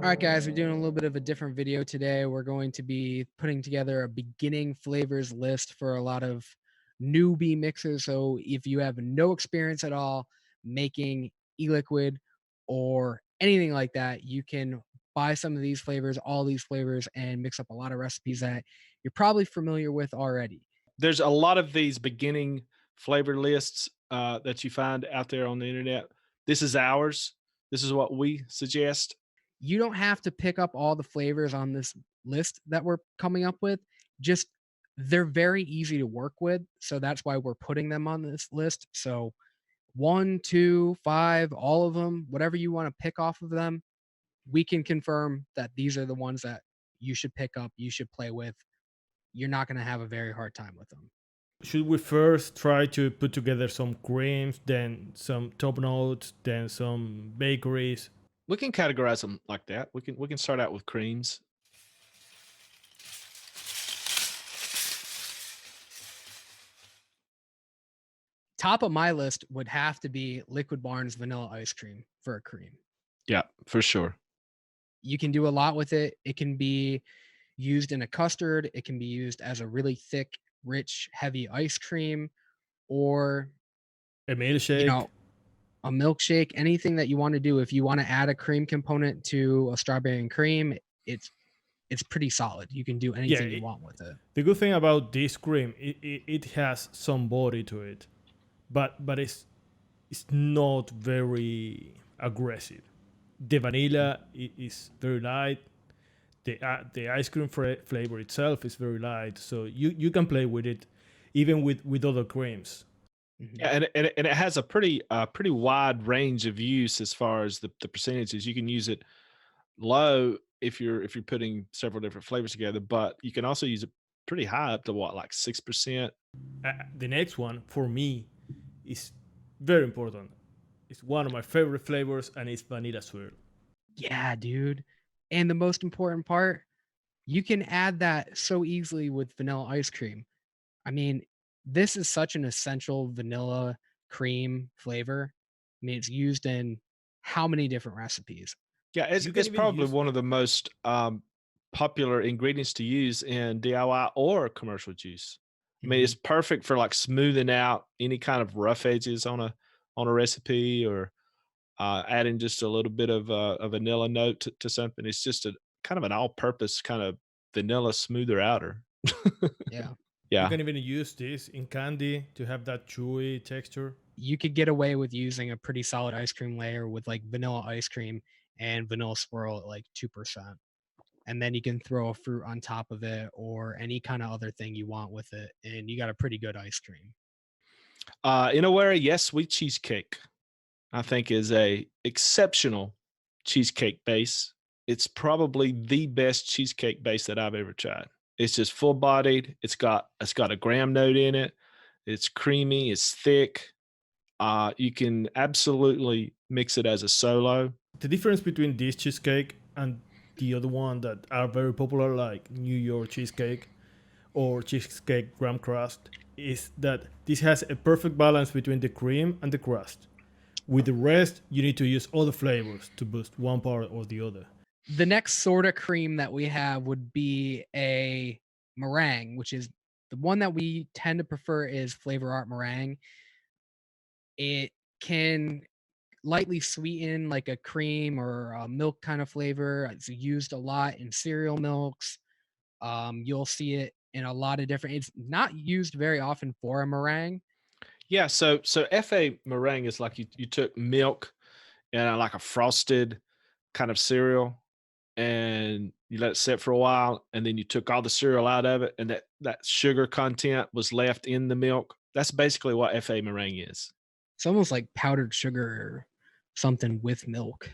All right, guys, we're doing a little bit of a different video today. We're going to be putting together a beginning flavors list for a lot of newbie mixers. So if you have no experience at all making e-liquid or anything like that, you can buy some of these flavors, all these flavors, and mix up a lot of recipes that you're probably familiar with already. There's a lot of these beginning flavor lists that you find out there on the internet. This is ours. This is what we suggest. You don't have to pick up all the flavors on this list that we're coming up with. Just they're very easy to work with. So that's why we're putting them on this list. So one, two, five, all of them, whatever you want to pick off of them, we can confirm that these are the ones that you should pick up, you should play with. You're not going to have a very hard time with them. Should we first try to put together some creams, then some top notes, then some bakeries? We can categorize them like that. We can start out with creams. Top of my list would have to be Liquid Barnes vanilla ice cream for a cream. Yeah, for sure. You can do a lot with it. It can be used in a custard. It can be used as a really thick, rich, heavy ice cream, or A you milkshake? know, a milkshake. Anything that you want to do. If you want to add a cream component to a strawberry and cream, it's it's pretty solid. You can do Yeah, anything you want with it. the good thing about this cream, it has some body to it, but it's not very aggressive. The vanilla is very light. The ice cream flavor itself is very light, so you can play with it, even with other creams. Yeah, Mhm. and it has a pretty wide range of use as far as the percentages. You can use it low if you're putting several different flavors together, but you can also use it pretty high up to what, like 6%. The next one for me is very important. It's one of my favorite flavors, and it's vanilla swirl. Yeah, dude. And the most important part, you can add that so easily with vanilla ice cream. I mean, this is such an essential vanilla cream flavor. I mean, it's used in how many different recipes? Yeah, it's You can it's even probably use. one of the most popular ingredients to use in DIY or commercial juice. I mean, it's Mhm. perfect for like smoothing out any kind of rough edges on a recipe, or adding just a little bit of a vanilla note to something. It's just a kind of an all-purpose kind of vanilla smoother outer. Yeah. You Yeah. can even use this in candy to have that chewy texture. You could get away with using a pretty solid ice cream layer with like vanilla ice cream and vanilla swirl at like 2%. And then you can throw a fruit on top of it or any kind of other thing you want with it. And you got a pretty good ice cream. In a way, yes, sweet cheesecake, I think, is a exceptional cheesecake base. It's probably the best cheesecake base that I've ever tried. It's just full bodied. It's got a graham note in it. It's creamy. It's thick. You can absolutely mix it as a solo. The difference between this cheesecake and the other one that are very popular, like New York cheesecake or cheesecake graham crust, is that this has a perfect balance between the cream and the crust. With the rest, you need to use all the flavors to boost one part or the other. The next sort of cream that we have would be a meringue, which is the one that we tend to prefer is Flavor Art meringue. It can lightly sweeten like a cream or a milk kind of flavor. It's used a lot in cereal milks. You'll see it in a lot of different. It's not used very often for a meringue. Yeah, so FA meringue is like you took milk and like a frosted kind of cereal, and you let it sit for a while, and then you took all the cereal out of it, and that sugar content was left in the milk. That's basically what FA meringue is. It's almost like powdered sugar or something with milk.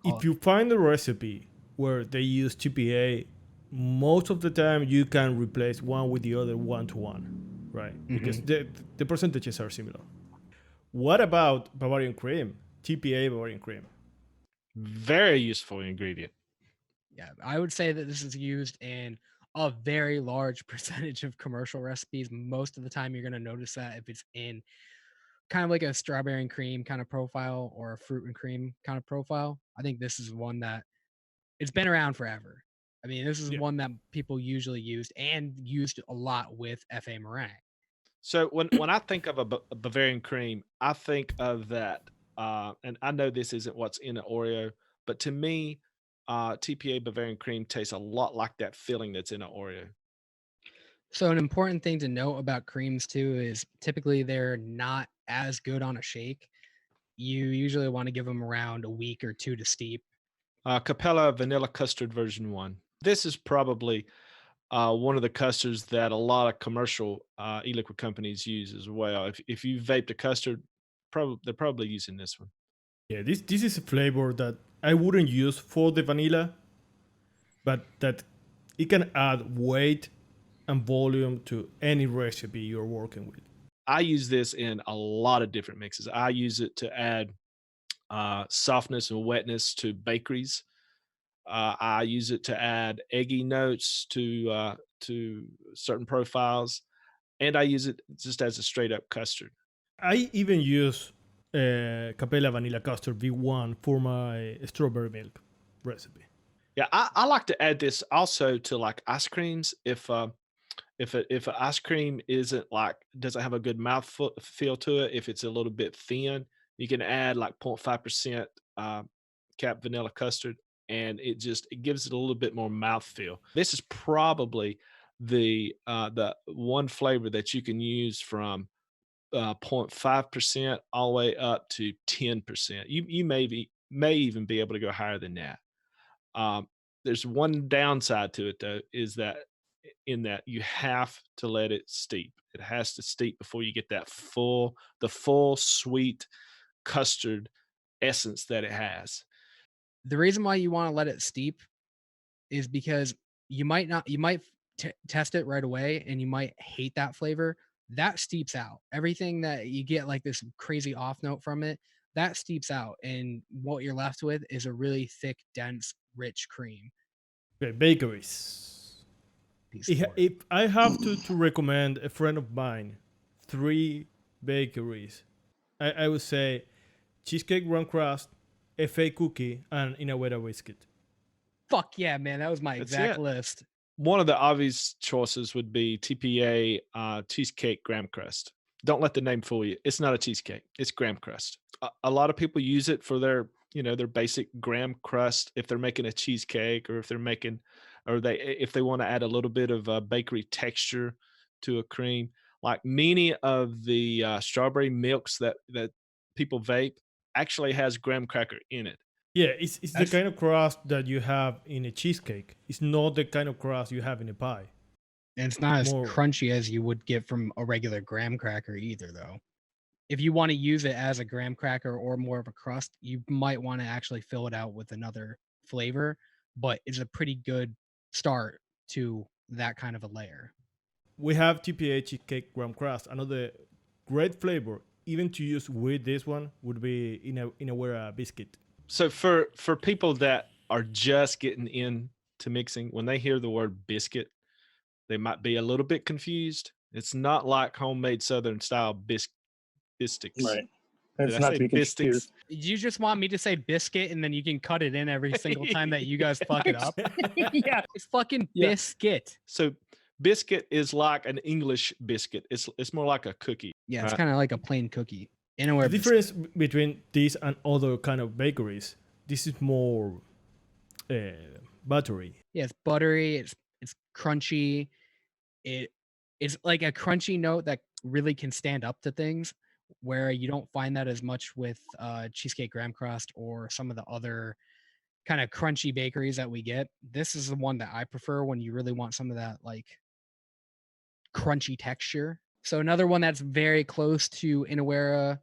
If Oh, you find a recipe where they use TPA, most of the time you can replace one with the other 1 to 1, right? Because mhm. the percentages are similar. What about Bavarian cream? TPA Bavarian cream. Very useful ingredient. Yeah, I would say that this is used in a very large percentage of commercial recipes. Most of the time, you're going to notice that if it's in kind of like a strawberry and cream kind of profile or a fruit and cream kind of profile. I think this is one that It's been around forever. I mean, this is Yeah. one that people usually used and used a lot with FA meringue. So when I think of a Bavarian cream, I think of that, and I know this isn't what's in an Oreo, but to me, TPA Bavarian cream tastes a lot like that filling that's in an Oreo. So an important thing to note about creams too is typically they're not as good on a shake. You usually want to give them around a week or two to steep. Capella Vanilla Custard version 1. This is probably one of the custards that a lot of commercial e-liquid companies use as well. If you vaped a custard, they're probably using this one. Yeah, this is a flavor that I wouldn't use for the vanilla, but that it can add weight and volume to any recipe you're working with. I use this in a lot of different mixes. I use it to add softness and wetness to bakeries. I use it to add eggy notes to certain profiles, and I use it just as a straight up custard. I even use Capella Vanilla Custard V1 for my strawberry milk recipe. Yeah, I like to add this also to like ice creams. If an ice cream isn't like doesn't have a good mouth feel to it, if it's a little bit thin, you can add like 0.5% cap vanilla custard, and it gives it a little bit more mouth feel. This is probably the one flavor that you can use from 0.5% all the way up to 10%. You may even be able to go higher than that. Um, there's one downside to it though, is that in that you have to let it steep. It has to steep before you get the full sweet custard essence that it has. The reason why you want to let it steep is because you might test it right away and you might hate that flavor. That steeps out. Everything that you get like this crazy off note from it, that steeps out. And what you're left with is a really thick, dense, rich cream. Okay, bakeries. If I have to recommend a friend of mine, 3 bakeries, I would say cheesecake graham crust, FA cookie, and Inawera biscuit. Fuck yeah, man. That was my That's exact it. list. One of the obvious choices would be TPA cheesecake graham crust. Don't let the name fool you. It's not a cheesecake. It's graham crust. A lot of people use it for their basic graham crust if they're making a cheesecake, or if they want to add a little bit of bakery texture to a cream. Like many of the strawberry milks that people vape actually has graham cracker in it. Yeah, it's the kind of crust that you have in a cheesecake. It's not the kind of crust you have in a pie. And it's not as More- crunchy as you would get from a regular graham cracker either, though. If you want to use it as a graham cracker or more of a crust, you might want to actually fill it out with another flavor, but it's a pretty good start to that kind of a layer. We have TPA cheesecake graham crust. Another great flavor, even to use with this one, would be Inawera biscuit. So for people that are just getting into mixing, when they hear the word biscuit, they might be a little bit confused. It's not like homemade Southern style biscuits. Right. Did It's I not say to be biscuits? confused. You just want me to say biscuit and then you can cut it in every single time that you guys fuck it up? Yeah. It's fucking Yeah. biscuit. So biscuit is like an English biscuit. It's more like a cookie. Yeah, it's Right. kind of like a plain cookie. The Anywhere difference between this and other kind of bakeries, this is more buttery. Yeah, it's buttery. It's crunchy. It's like a crunchy note that really can stand up to things, where you don't find that as much with cheesecake graham crust or some of the other kind of crunchy bakeries that we get. This is the one that I prefer when you really want some of that like crunchy texture. So another one that's very close to Inawera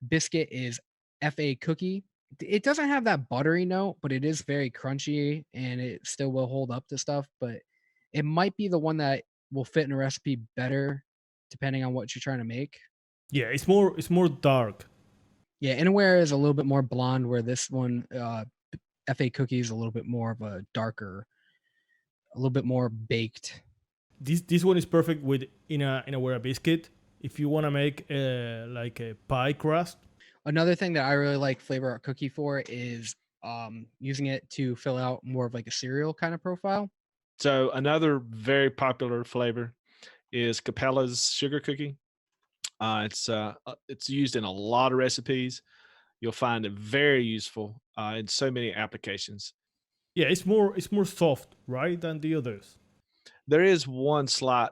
biscuit is FA cookie. It doesn't have that buttery note, but it is very crunchy and it still will hold up to stuff. But it might be the one that will fit in a recipe better depending on what you're trying to make. Yeah, it's more dark. Yeah, Inawera is a little bit more blonde, where this one, FA cookie, is a little bit more of a darker, a little bit more baked. This one is perfect with Inawera biscuit. If you want to make like a pie crust. Another thing that I really like Flavor Art Cookie for is using it to fill out more of like a cereal kind of profile. So another very popular flavor is Capella's sugar cookie. It's used in a lot of recipes. You'll find it very useful in so many applications. Yeah, it's more soft, right, than the others. There is one slight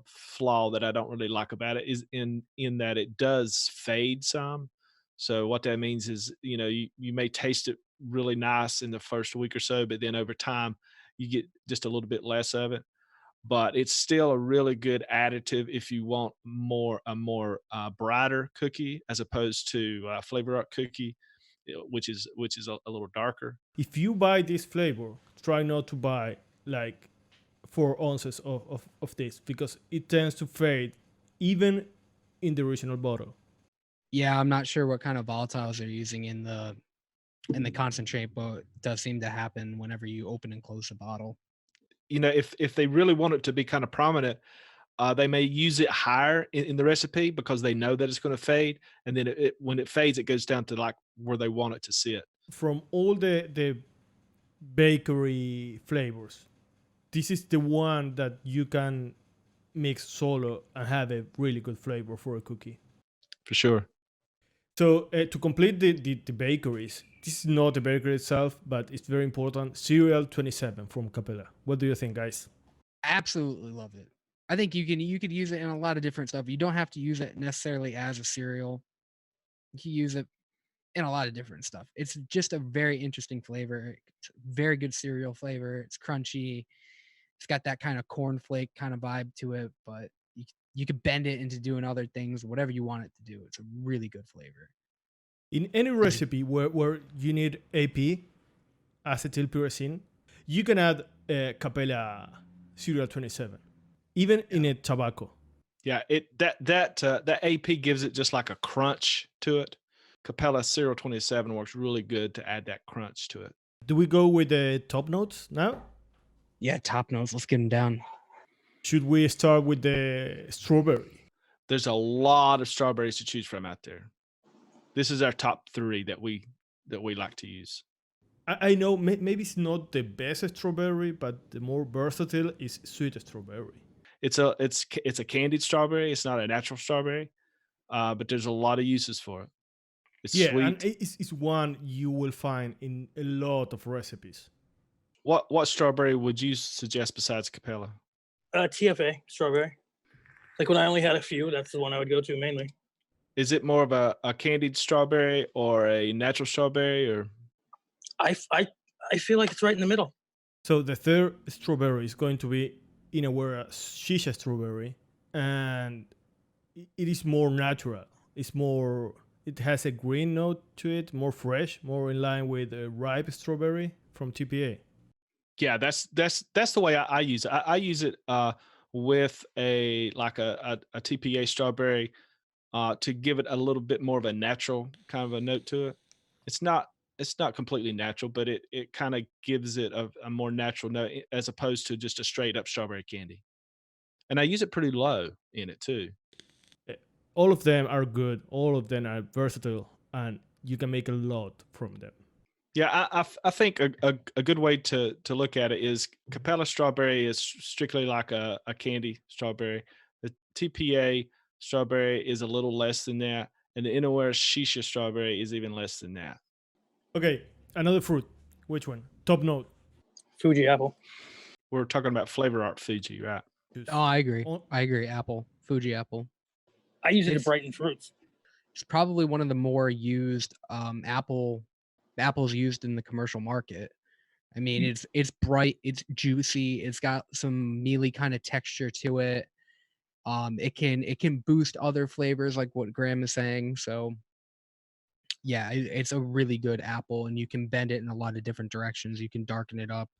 flaw that I don't really like about it is in that it does fade some. So what that means is, you may taste it really nice in the first week or so, but then over time you get just a little bit less of it. But it's still a really good additive if you want a more brighter cookie as opposed to flavor art cookie, which is a little darker. If you buy this flavor, try not to buy like 4 ounces of this because it tends to fade even in the original bottle. Yeah, I'm not sure what kind of volatiles they're using in the concentrate, but it does seem to happen whenever you open and close the bottle. If they really want it to be kind of prominent, they may use it higher in the recipe because they know that it's going to fade, and then when it fades, it goes down to like where they want it to sit. From all the bakery flavors, this is the one that you can mix solo and have a really good flavor for a cookie. For sure. So to complete the bakeries, this is not the bakery itself, but it's very important. Cereal 27 from Capella. What do you think, guys? Absolutely love it. I think you could use it in a lot of different stuff. You don't have to use it necessarily as a cereal. You can use it in a lot of different stuff. It's just a very interesting flavor. It's a very good cereal flavor. It's crunchy. It's got that kind of cornflake kind of vibe to it, but you could bend it into doing other things, whatever you want it to do. It's a really good flavor. In any recipe where you need AP, acetylpyrazine, you can add Capella Cereal 27, even in a tobacco. Yeah, that AP gives it just like a crunch to it. Capella Cereal 27 works really good to add that crunch to it. Do we go with the top notes now? Yeah, top notes. Let's get them down. Should we start with the strawberry? There's a lot of strawberries to choose from out there. This is our top 3 that we like to use. I know maybe it's not the best strawberry, but the more versatile is sweet strawberry. It's a candied strawberry. It's not a natural strawberry, but there's a lot of uses for it. It's sweet. And it's one you will find in a lot of recipes. What strawberry would you suggest besides Capella? TFA strawberry. Like when I only had a few, that's the one I would go to mainly. Is it more of a candied strawberry or a natural strawberry, or? I feel like it's right in the middle. So the third strawberry is going to be, in a way, a shisha strawberry, and it is more natural. It has a green note to it, more fresh, more in line with a ripe strawberry from TPA. Yeah, that's the way I use it. I use it with a TPA strawberry to give it a little bit more of a natural kind of a note to it. It's not completely natural, but it kind of gives it a more natural note as opposed to just a straight up strawberry candy. And I use it pretty low in it too. All of them are good. All of them are versatile, and you can make a lot from them. Yeah, I think a good way to look at it is Capella strawberry is strictly like a candy strawberry. The TPA strawberry is a little less than that, and the Inaware shisha strawberry is even less than that. Okay, another fruit. Which one? Top note. Fuji apple. We're talking about flavor art Fuji, right? Oh, I agree. I agree. Apple, Fuji apple. I use it to brighten fruits. It's probably one of the more used apples used in the commercial market. I mean, it's bright, it's juicy, it's got some mealy kind of texture to it. It can boost other flavors like what Graham is saying. So yeah, it's a really good apple, and you can bend it in a lot of different directions. You can darken it up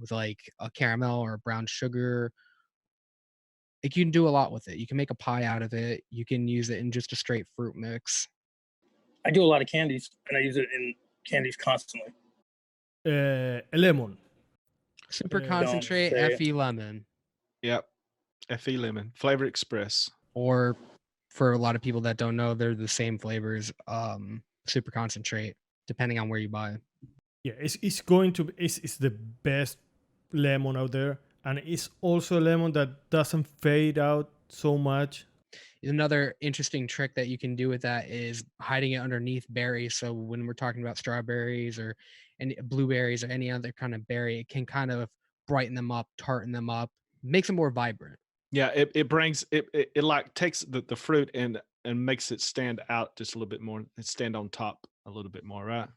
with like a caramel or a brown sugar. Like you can do a lot with it. You can make a pie out of it. You can use it in just a straight fruit mix. I do a lot of candies, and I use it in candies constantly. A lemon. Super concentrate FE lemon. Yep. FE lemon. Flavor Express. Or for a lot of people that don't know, they're the same flavors, super concentrate, depending on where you buy. Yeah, it's going to be, it's the best lemon out there, and it's also a lemon that doesn't fade out so much. Another interesting trick that you can do with that is hiding it underneath berries. So when we're talking about strawberries or any blueberries or any other kind of berry, it can kind of brighten them up, tarten them up, makes them more vibrant. Yeah, it brings it like takes the fruit and makes it stand out just a little bit more and stand on top a little bit more, right?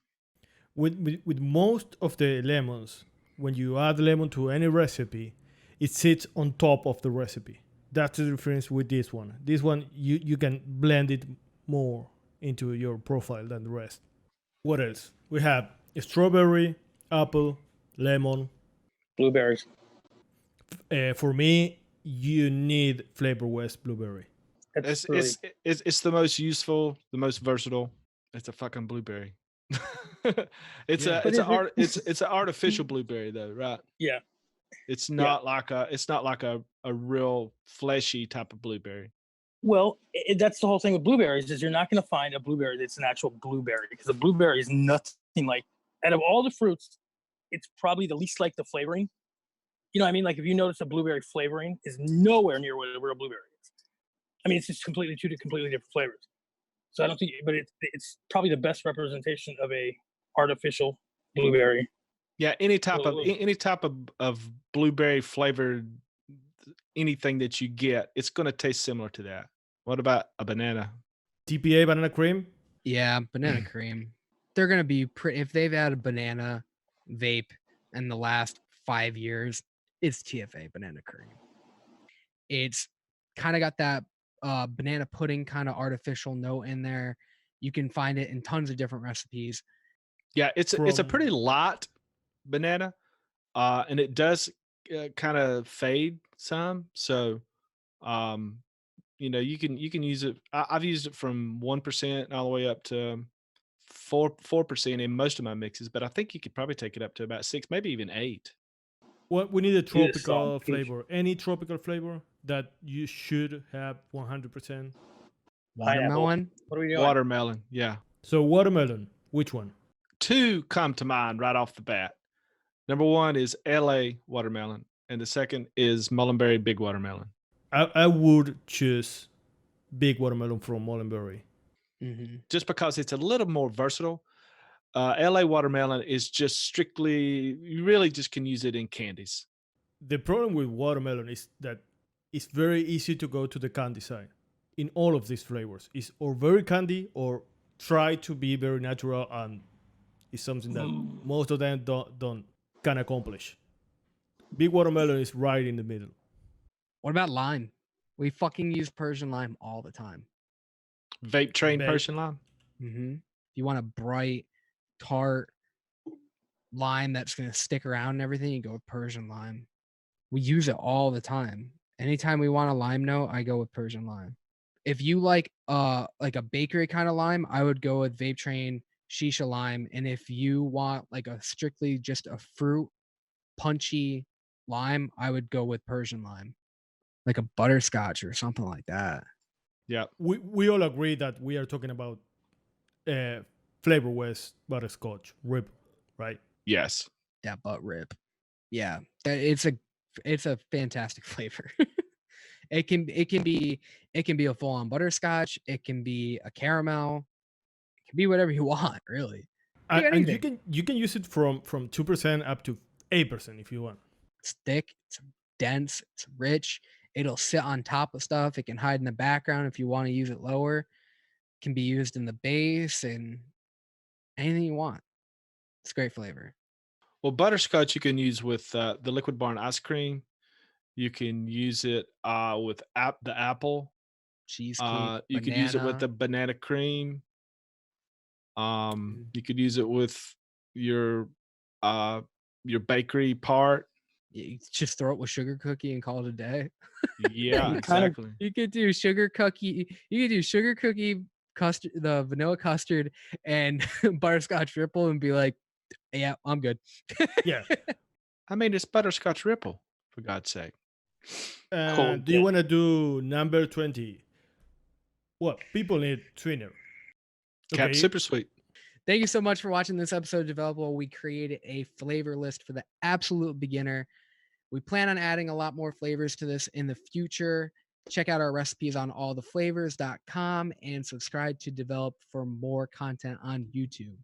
With most of the lemons, when you add lemon to any recipe, it sits on top of the recipe. That's the difference with this one. This one, you can blend it more into your profile than the rest. What else? We have strawberry, apple, lemon. Blueberries. For me, you need Flavor West blueberry. That's It's the most useful, the most versatile. It's a fucking blueberry. It's Yeah. a But it's is a art it- it's an artificial blueberry though, right? yeah. It's Yeah. not like a real fleshy type of blueberry. Well, that's the whole thing with blueberries is you're not going to find a blueberry that's an actual blueberry because a blueberry is nothing like. Out of all the fruits, it's probably the least like the flavoring. You know what I mean? Like if you notice a blueberry flavoring is nowhere near what a real blueberry is. I mean, it's just completely completely different flavors. So I don't think, but it's probably the best representation of a artificial blueberry. Yeah, any type of Well, any type of blueberry flavored anything that you get, it's going to taste similar to that. What about a banana? TPA banana cream. Yeah, banana cream. They're gonna be pretty. If they've had a banana vape in the last 5 years, it's TFA banana cream. It's kind of got that banana pudding kind of artificial note in there. You can find it in tons of different recipes. Yeah, it's a From- pretty light banana, and it does kind of fade some. So, um, you can use it. I've used it from 1% all the way up to 4% in most of my mixes, but I think you could probably take it up to about 6, maybe even 8. What we need a Need a tropical strong peach. flavor. Any tropical flavor that you should have 100%. Watermelon. What are we doing? Watermelon, yeah. So watermelon, which one? 2 come to mind right off the bat. Number 1 is LA watermelon, and the second is Mullenberry big watermelon. I would choose big watermelon from Mullenberry. Mm-hmm. Just because it's a little more versatile. LA watermelon is just strictly, you really just can use it in candies. The problem with watermelon is that it's very easy to go to the candy side in all of these flavors. It's or very candy or try to be very natural, and it's something that most of them don't can accomplish. Big watermelon is right in the middle. What about lime? We fucking use Persian lime all the time. Vape train Vape. Persian lime. Mm-hmm. If you want a bright, tart lime that's gonna stick around and everything, you go with Persian lime. We use it all the time. Anytime we want a lime note, I go with Persian lime. If you like a bakery kind of lime, I would go with Vape Train Shisha lime. And if you want like a strictly just a fruit punchy lime, I would go with Persian lime, like a butterscotch or something like that. Yeah. We all agree that we are talking about Flavor West butterscotch rip, right? Yes. That butt rip. Yeah, it's a fantastic flavor. It can be a full on butterscotch. It can be a caramel. It can be whatever you want, really. And you can use it from 2% up to 8% if you want. It's thick. It's dense. It's rich. It'll sit on top of stuff. It can hide in the background if you want to use it lower. It can be used in the base and anything you want. It's great flavor. Well, butterscotch you can use with the Liquid Barn ice cream. You can use it with the apple. Cheesecake. You could use it with the banana. banana cream. You could use it with your bakery part. You just throw it with sugar cookie and call it a day. Yeah, exactly. You could do sugar cookie. You could do sugar cookie custard, the vanilla custard, and butterscotch ripple, and be like, "Yeah, I'm good." Yeah. I mean, it's butterscotch ripple, for God's sake. Do you want to do number 20? Well, people need sweetener. Cap super sweet. Thank you so much for watching this episode of Developable. We created a flavor list for the absolute beginner. We plan on adding a lot more flavors to this in the future. Check out our recipes on alltheflavors.com and subscribe to Develop for more content on YouTube.